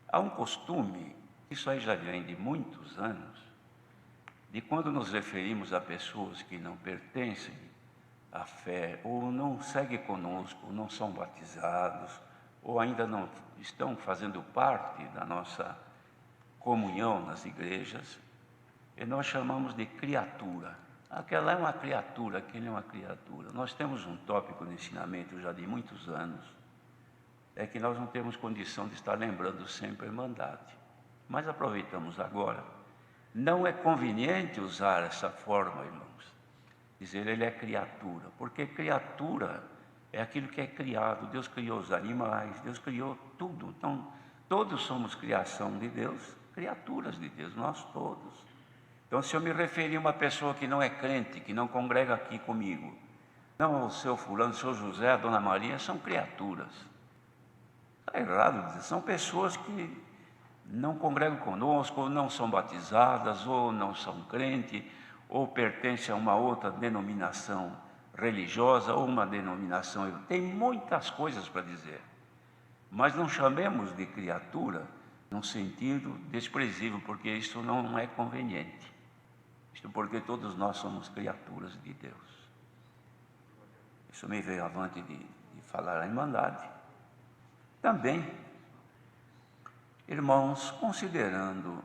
Há um costume, isso aí já vem de muitos anos, de quando nos referimos a pessoas que não pertencem à fé, ou não seguem conosco, ou não são batizados, ou ainda não estão fazendo parte da nossa comunhão nas igrejas, e nós chamamos de criatura. Aquela é uma criatura, aquele é uma criatura. Nós temos um tópico no ensinamento já de muitos anos, é que nós não temos condição de estar lembrando sempre a Irmandade. Mas aproveitamos agora. Não é conveniente usar essa forma, irmãos, dizer ele é criatura, porque criatura é aquilo que é criado. Deus criou os animais, Deus criou tudo. Então, todos somos criação de Deus, criaturas de Deus, nós todos. Então, se eu me referir a uma pessoa que não é crente, que não congrega aqui comigo, não, o seu fulano, o seu José, a dona Maria, são criaturas. Está errado dizer, são pessoas que não congregam conosco, ou não são batizadas, ou não são crentes, ou pertencem a uma outra denominação religiosa, ou uma denominação... Tem muitas coisas para dizer, mas não chamemos de criatura num sentido desprezível, porque isso não é conveniente. Isto porque todos nós somos criaturas de Deus. Isso me veio avante de falar a Irmandade. Também, irmãos, considerando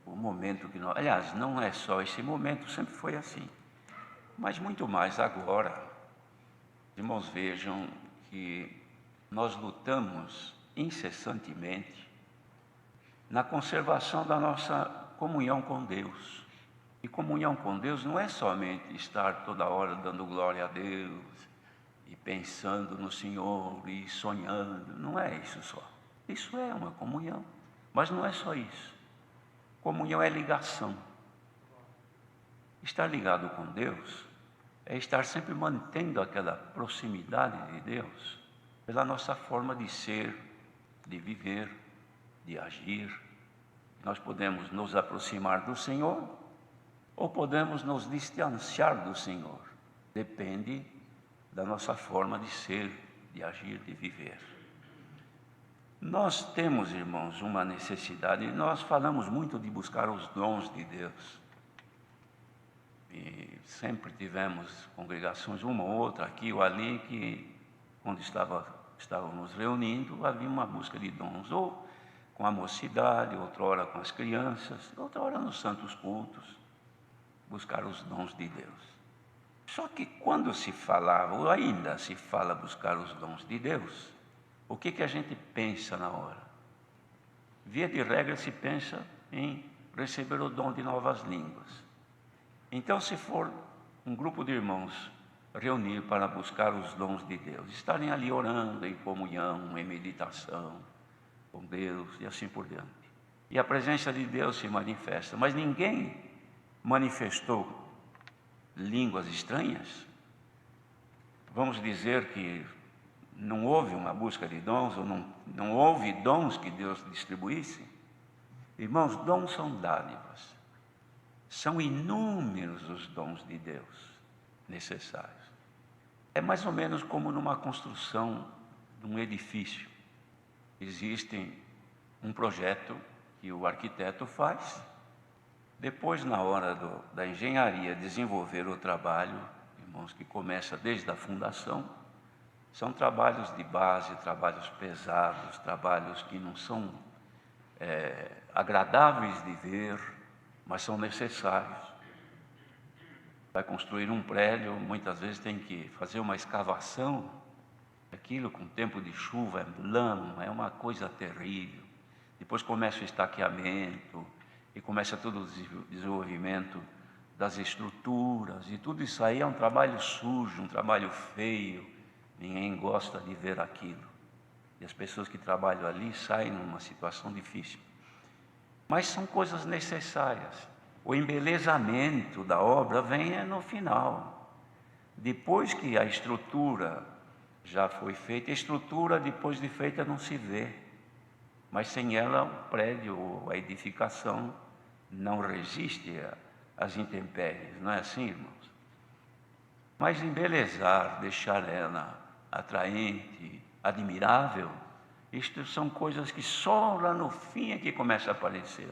o momento que nós... Aliás, não é só esse momento, sempre foi assim. Mas muito mais agora. Irmãos, vejam que nós lutamos incessantemente na conservação da nossa comunhão com Deus. E comunhão com Deus não é somente estar toda hora dando glória a Deus, e pensando no Senhor, e sonhando. Não é isso só. Isso é uma comunhão, mas não é só isso. Comunhão é ligação. Estar ligado com Deus é estar sempre mantendo aquela proximidade de Deus pela nossa forma de ser, de viver, de agir. Nós podemos nos aproximar do Senhor ou podemos nos distanciar do Senhor. Depende da nossa forma de ser, de agir, de viver. Nós temos, irmãos, uma necessidade. Nós falamos muito de buscar os dons de Deus. E sempre tivemos congregações, uma ou outra, aqui ou ali, que quando estávamos reunindo, havia uma busca de dons, ou com a mocidade, outra hora com as crianças, outra hora nos santos cultos, buscar os dons de Deus. Só que quando se falava, ou ainda se fala buscar os dons de Deus, o que a gente pensa na hora? Via de regra se pensa em receber o dom de novas línguas. Então, se for um grupo de irmãos reunir para buscar os dons de Deus, estarem ali orando em comunhão, em meditação com Deus e assim por diante. E a presença de Deus se manifesta, mas ninguém manifestou línguas estranhas. Vamos dizer que não houve uma busca de dons, ou não houve dons que Deus distribuísse. Irmãos, dons são dádivas. São inúmeros os dons de Deus necessários. É mais ou menos como numa construção de um edifício. Existe um projeto que o arquiteto faz. Depois, na hora da engenharia, desenvolver o trabalho, irmãos, que começa desde a fundação, são trabalhos de base, trabalhos pesados, trabalhos que não são agradáveis de ver, mas são necessários. Vai construir um prédio, muitas vezes tem que fazer uma escavação, aquilo com tempo de chuva, é lama, é uma coisa terrível. Depois começa o estaqueamento, e começa todo o desenvolvimento das estruturas, e tudo isso aí é um trabalho sujo, um trabalho feio, ninguém gosta de ver aquilo. E as pessoas que trabalham ali saem numa situação difícil. Mas são coisas necessárias. O embelezamento da obra vem no final. Depois que a estrutura já foi feita, a estrutura depois de feita não se vê. Mas sem ela o prédio ou a edificação não resiste às intempéries, não é assim, irmãos? Mas embelezar, deixar ela atraente, admirável, Isto são coisas que só lá no fim é que começa a aparecer.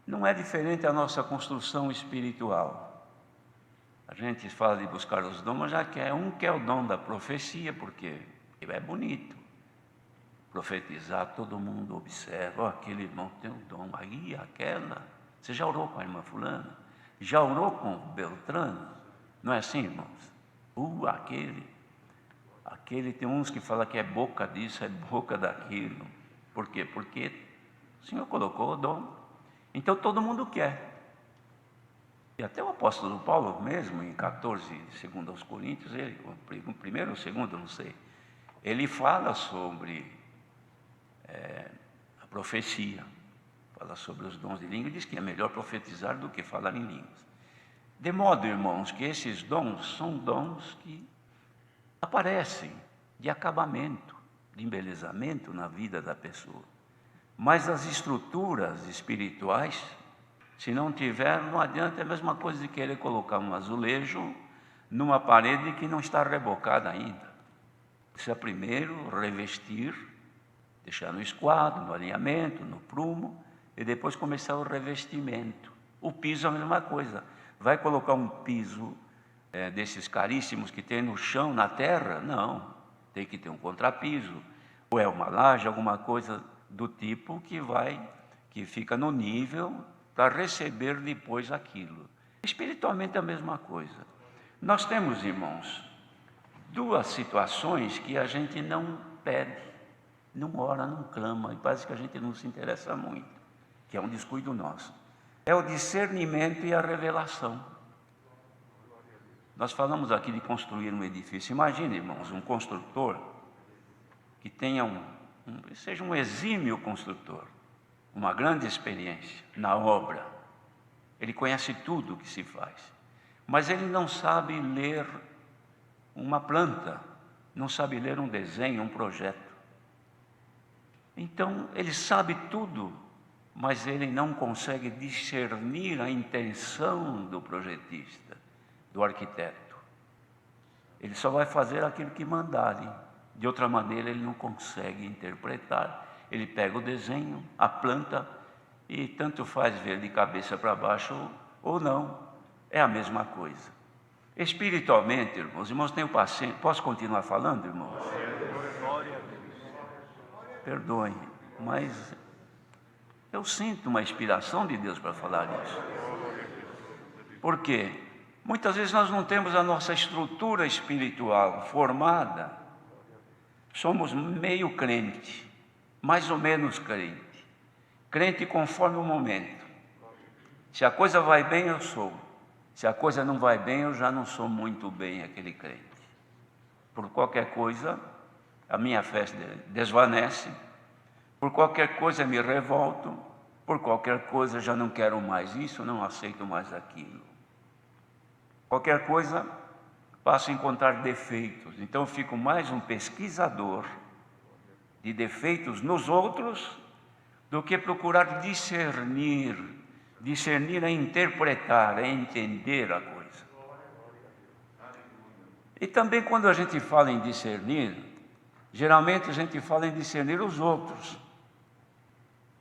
Não é diferente a nossa construção espiritual. A gente fala de buscar os dons, mas já quer o dom da profecia, porque é bonito. Profetizar, todo mundo observa, aquele irmão tem um dom, aí aquela. Você já orou com a irmã fulana? Já orou com o Beltrano? Não é assim, irmãos? Aquele tem uns que falam que é boca disso, é boca daquilo. Por quê? Porque o Senhor colocou o dom. Então todo mundo quer. E até o apóstolo Paulo mesmo, em 14, segundo aos Coríntios, o primeiro ou o segundo, não sei, ele fala sobre a profecia, fala sobre os dons de língua e diz que é melhor profetizar do que falar em línguas. De modo, irmãos, que esses dons são dons que aparecem de acabamento, de embelezamento na vida da pessoa. Mas as estruturas espirituais, se não tiver, não adianta, é a mesma coisa de querer colocar um azulejo numa parede que não está rebocada ainda. Precisa primeiro revestir, deixar no esquadro, no alinhamento, no prumo, e depois começar o revestimento. O piso é a mesma coisa. Vai colocar um piso desses caríssimos que tem no chão, na terra? Não, tem que ter um contrapiso, ou é uma laje, alguma coisa do tipo que fica no nível para receber depois aquilo. Espiritualmente é a mesma coisa. Nós temos, irmãos, duas situações que a gente não pede, não ora, não clama, e parece que a gente não se interessa muito, que é um descuido nosso. É o discernimento e a revelação. Nós falamos aqui de construir um edifício. Imagine, irmãos, um construtor que tenha seja um exímio construtor, uma grande experiência na obra. Ele conhece tudo o que se faz, mas ele não sabe ler uma planta, não sabe ler um desenho, um projeto. Então, ele sabe tudo, mas ele não consegue discernir a intenção do projetista, do arquiteto. Ele só vai fazer aquilo que mandarem. De outra maneira, ele não consegue interpretar. Ele pega o desenho, a planta, e tanto faz ver de cabeça para baixo ou não. É a mesma coisa. Espiritualmente, irmãos, tenham paciência. Posso continuar falando, irmãos? Perdoem, mas eu sinto uma inspiração de Deus para falar isso. Por quê? Muitas vezes nós não temos a nossa estrutura espiritual formada. Somos meio crente, mais ou menos crente. Crente conforme o momento. Se a coisa vai bem, eu sou. Se a coisa não vai bem, eu já não sou muito bem aquele crente. Por qualquer coisa, a minha fé desvanece. Por qualquer coisa, me revolto. Por qualquer coisa, já não quero mais isso, não aceito mais aquilo. Qualquer coisa, passo a encontrar defeitos. Então, eu fico mais um pesquisador de defeitos nos outros do que procurar discernir a interpretar, a entender a coisa. E também quando a gente fala em discernir, geralmente a gente fala em discernir os outros.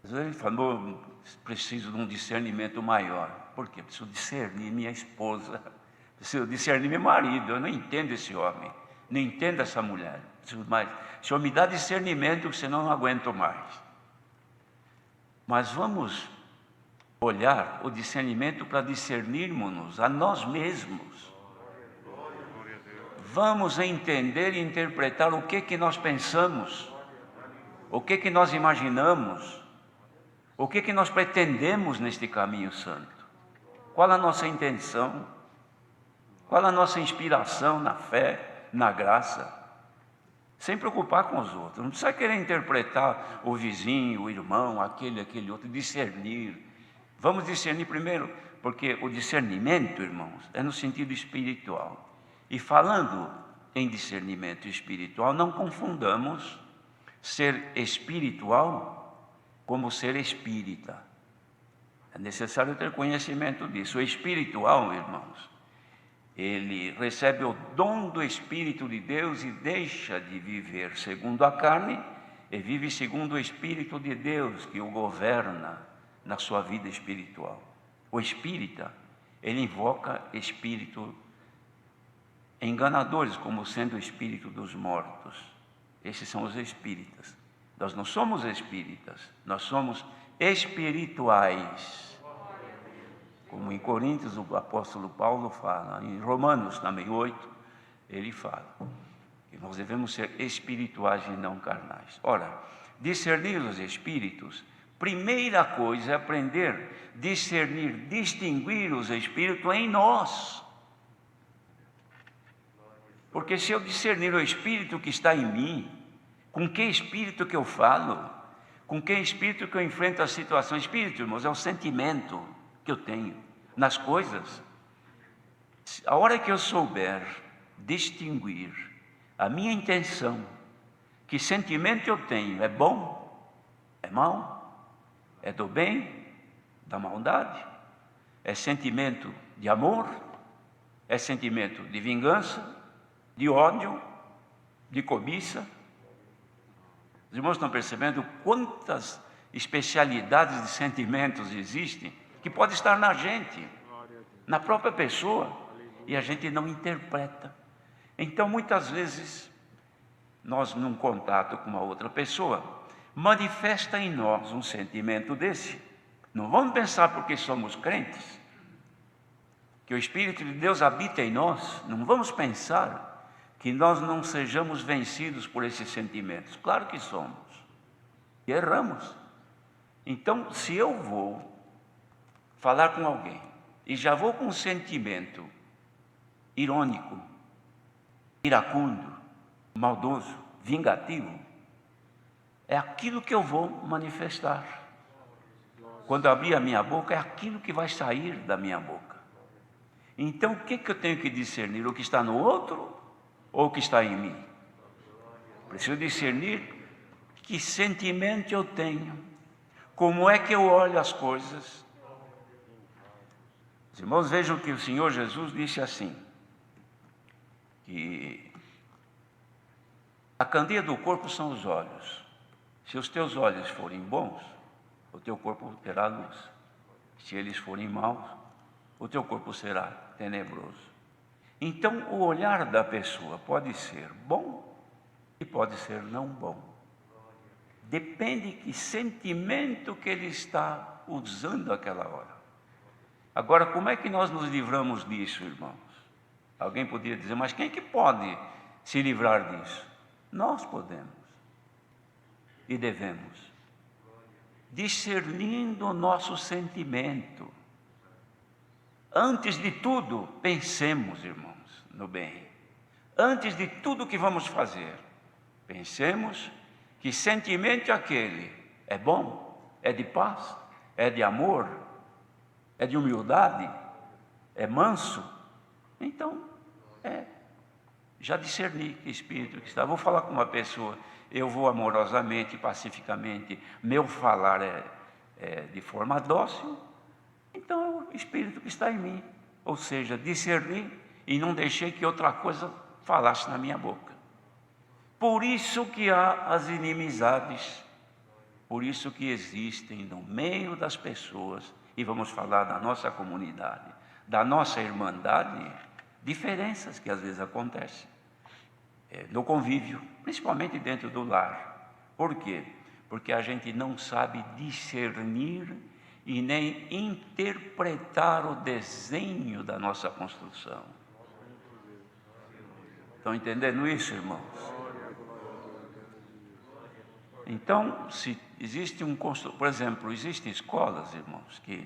Às vezes a gente fala, preciso de um discernimento maior. Por quê? Preciso discernir minha esposa, preciso discernir meu marido. Eu não entendo esse homem, não entendo essa mulher. Preciso mais. O Senhor me dá discernimento, senão eu não aguento mais. Mas vamos olhar o discernimento para discernirmos-nos a nós mesmos. Vamos entender e interpretar o que nós pensamos, o que nós imaginamos, o que nós pretendemos neste caminho santo. Qual a nossa intenção? Qual a nossa inspiração na fé, na graça? Sem preocupar com os outros. Não precisa querer interpretar o vizinho, o irmão, aquele outro, discernir. Vamos discernir primeiro, porque o discernimento, irmãos, é no sentido espiritual. E falando em discernimento espiritual, não confundamos ser espiritual como ser espírita. É necessário ter conhecimento disso. O espiritual, irmãos, ele recebe o dom do Espírito de Deus e deixa de viver segundo a carne e vive segundo o Espírito de Deus que o governa na sua vida espiritual. O espírita, ele invoca espírito enganadores como sendo o espírito dos mortos. Esses são os espíritas. Nós não somos espíritas, nós somos espirituais. Como em Coríntios o apóstolo Paulo fala, em Romanos também 8, ele fala que nós devemos ser espirituais e não carnais. Ora, discernir os espíritos, primeira coisa é aprender a discernir, distinguir os espíritos em nós. Porque se eu discernir o espírito que está em mim, com que espírito que eu falo, com que espírito que eu enfrento as situações, espírito, irmãos, é o sentimento que eu tenho nas coisas. A hora que eu souber distinguir a minha intenção, que sentimento eu tenho, é bom, é mau, é do bem, da maldade, é sentimento de amor, é sentimento de vingança, de ódio, de cobiça. Os irmãos estão percebendo quantas especialidades de sentimentos existem que pode estar na gente, na própria pessoa, e a gente não interpreta. Então, muitas vezes, nós, num contato com uma outra pessoa, manifesta em nós um sentimento desse. Não vamos pensar porque somos crentes, que o Espírito de Deus habita em nós, não vamos pensar que nós não sejamos vencidos por esses sentimentos. Claro que somos, e erramos. Então, se eu vou falar com alguém e já vou com um sentimento irônico, iracundo, maldoso, vingativo, é aquilo que eu vou manifestar. Quando abrir a minha boca, é aquilo que vai sair da minha boca. Então, o que eu tenho que discernir? O que está no outro ou o que está em mim? Preciso discernir que sentimento eu tenho, como é que eu olho as coisas. Os irmãos vejam que o Senhor Jesus disse assim, que a candeia do corpo são os olhos. Se os teus olhos forem bons, o teu corpo terá luz. Se eles forem maus, o teu corpo será tenebroso. Então, o olhar da pessoa pode ser bom e pode ser não bom. Depende que sentimento que ele está usando aquela hora. Agora, como é que nós nos livramos disso, irmãos? Alguém poderia dizer, mas quem é que pode se livrar disso? Nós podemos e devemos, discernindo o nosso sentimento. Antes de tudo, pensemos, irmãos, no bem. Antes de tudo que vamos fazer, pensemos que sentimento aquele é bom, é de paz, é de amor, é de humildade, é manso. Então, já discerni que espírito que está. Vou falar com uma pessoa, eu vou amorosamente, pacificamente, meu falar é de forma dócil, então é o espírito que está em mim. Ou seja, discerni e não deixei que outra coisa falasse na minha boca. Por isso que há as inimizades, por isso que existem no meio das pessoas, e vamos falar da nossa comunidade, da nossa irmandade, diferenças que às vezes acontecem no convívio, principalmente dentro do lar. Por quê? Porque a gente não sabe discernir e nem interpretar o desenho da nossa construção. Estão entendendo isso, irmãos? Então, se existe por exemplo, existem escolas, irmãos, que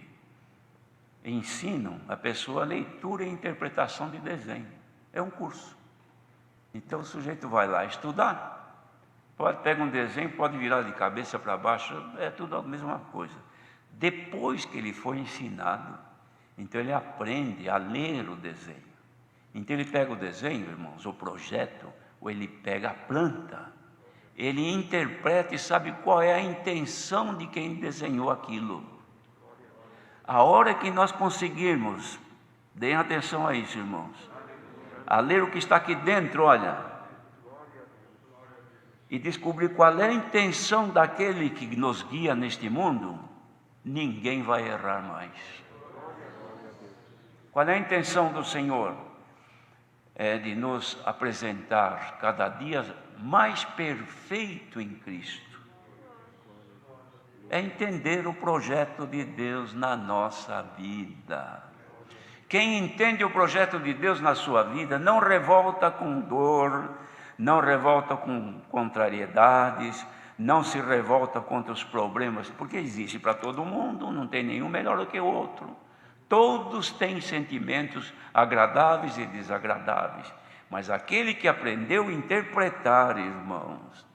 ensinam a pessoa a leitura e interpretação de desenho. É um curso. Então o sujeito vai lá estudar, pega um desenho, pode virar de cabeça para baixo, é tudo a mesma coisa. Depois que ele foi ensinado, então ele aprende a ler o desenho. Então ele pega o desenho, irmãos, o projeto, ou ele pega a planta, ele interpreta e sabe qual é a intenção de quem desenhou aquilo. A hora que nós conseguirmos, deem atenção a isso, irmãos, a ler o que está aqui dentro, olha, e descobrir qual é a intenção daquele que nos guia neste mundo, ninguém vai errar mais. Qual é a intenção do Senhor? É de nos apresentar cada dia mais perfeito em Cristo. É entender o projeto de Deus na nossa vida. Quem entende o projeto de Deus na sua vida não revolta com dor, não revolta com contrariedades, não se revolta contra os problemas, porque existe para todo mundo, não tem nenhum melhor do que o outro. Todos têm sentimentos agradáveis e desagradáveis, mas aquele que aprendeu a interpretar, irmãos,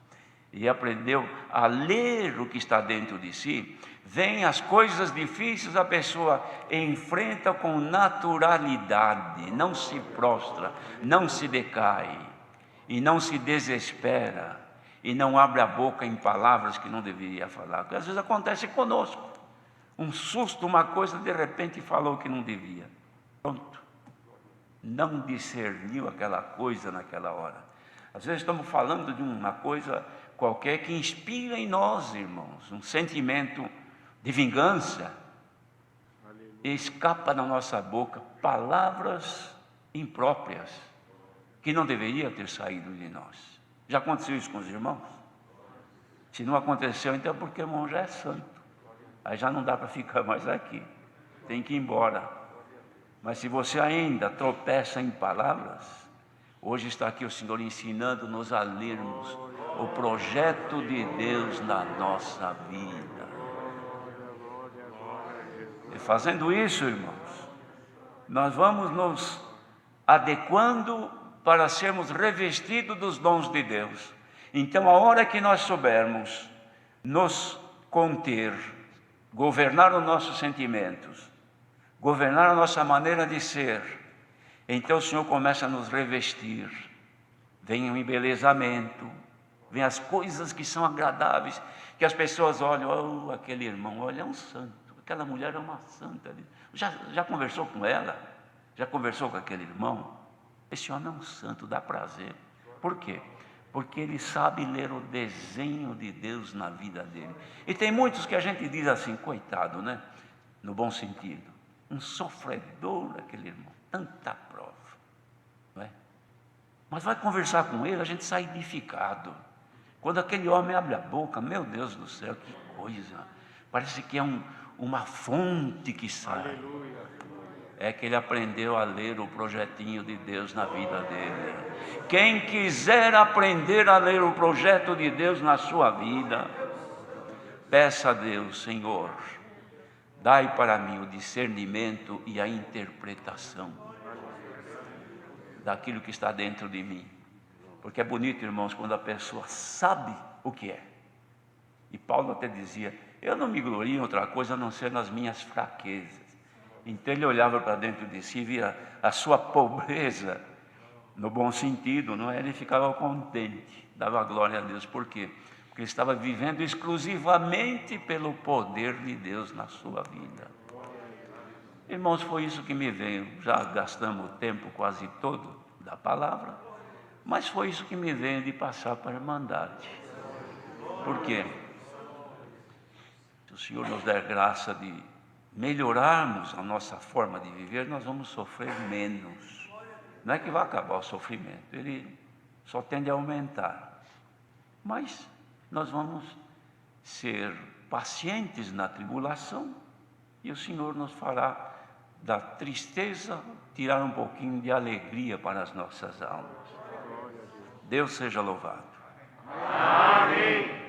e aprendeu a ler o que está dentro de si, vem as coisas difíceis, a pessoa enfrenta com naturalidade, não se prostra, não se decai, e não se desespera, e não abre a boca em palavras que não deveria falar, porque às vezes acontece conosco, um susto, uma coisa, de repente falou que não devia, pronto, não discerniu aquela coisa naquela hora. Às vezes estamos falando de uma coisa qualquer que inspira em nós, irmãos, um sentimento de vingança, e escapa da nossa boca palavras impróprias, que não deveria ter saído de nós. Já aconteceu isso com os irmãos? Se não aconteceu, então é porque o irmão já é santo, aí já não dá para ficar mais aqui, tem que ir embora. Mas se você ainda tropeça em palavras, hoje está aqui o Senhor ensinando-nos a lermos o projeto de Deus na nossa vida. E fazendo isso, irmãos, nós vamos nos adequando para sermos revestidos dos dons de Deus. Então, a hora que nós soubermos nos conter, governar os nossos sentimentos, governar a nossa maneira de ser, então o Senhor começa a nos revestir. Vem o embelezamento, vem as coisas que são agradáveis, que as pessoas olham, oh, aquele irmão, olha, é um santo, aquela mulher é uma santa. Já conversou com ela? Já conversou com aquele irmão? Esse homem é um santo, dá prazer. Por quê? Porque ele sabe ler o desenho de Deus na vida dele. E tem muitos que a gente diz assim, coitado, né? No bom sentido. Um sofredor, aquele irmão, tanta prova, não é? Mas vai conversar com ele, a gente sai edificado. Quando aquele homem abre a boca, meu Deus do céu, que coisa! Parece que é uma fonte que sai. É que ele aprendeu a ler o projetinho de Deus na vida dele. Quem quiser aprender a ler o projeto de Deus na sua vida, peça a Deus, Senhor, dai para mim o discernimento e a interpretação daquilo que está dentro de mim. Porque é bonito, irmãos, quando a pessoa sabe o que é. E Paulo até dizia, eu não me glorio em outra coisa a não ser nas minhas fraquezas. Então ele olhava para dentro de si e via a sua pobreza, no bom sentido, não é? Ele ficava contente, dava glória a Deus. Por quê? Porque ele estava vivendo exclusivamente pelo poder de Deus na sua vida. Irmãos, foi isso que me veio. Já gastamos o tempo quase todo da palavra, mas foi isso que me veio de passar para a Irmandade. Por quê? Se o Senhor nos der graça de melhorarmos a nossa forma de viver, nós vamos sofrer menos. Não é que vai acabar o sofrimento, ele só tende a aumentar. Mas nós vamos ser pacientes na tribulação e o Senhor nos fará da tristeza tirar um pouquinho de alegria para as nossas almas. Deus seja louvado. Amém.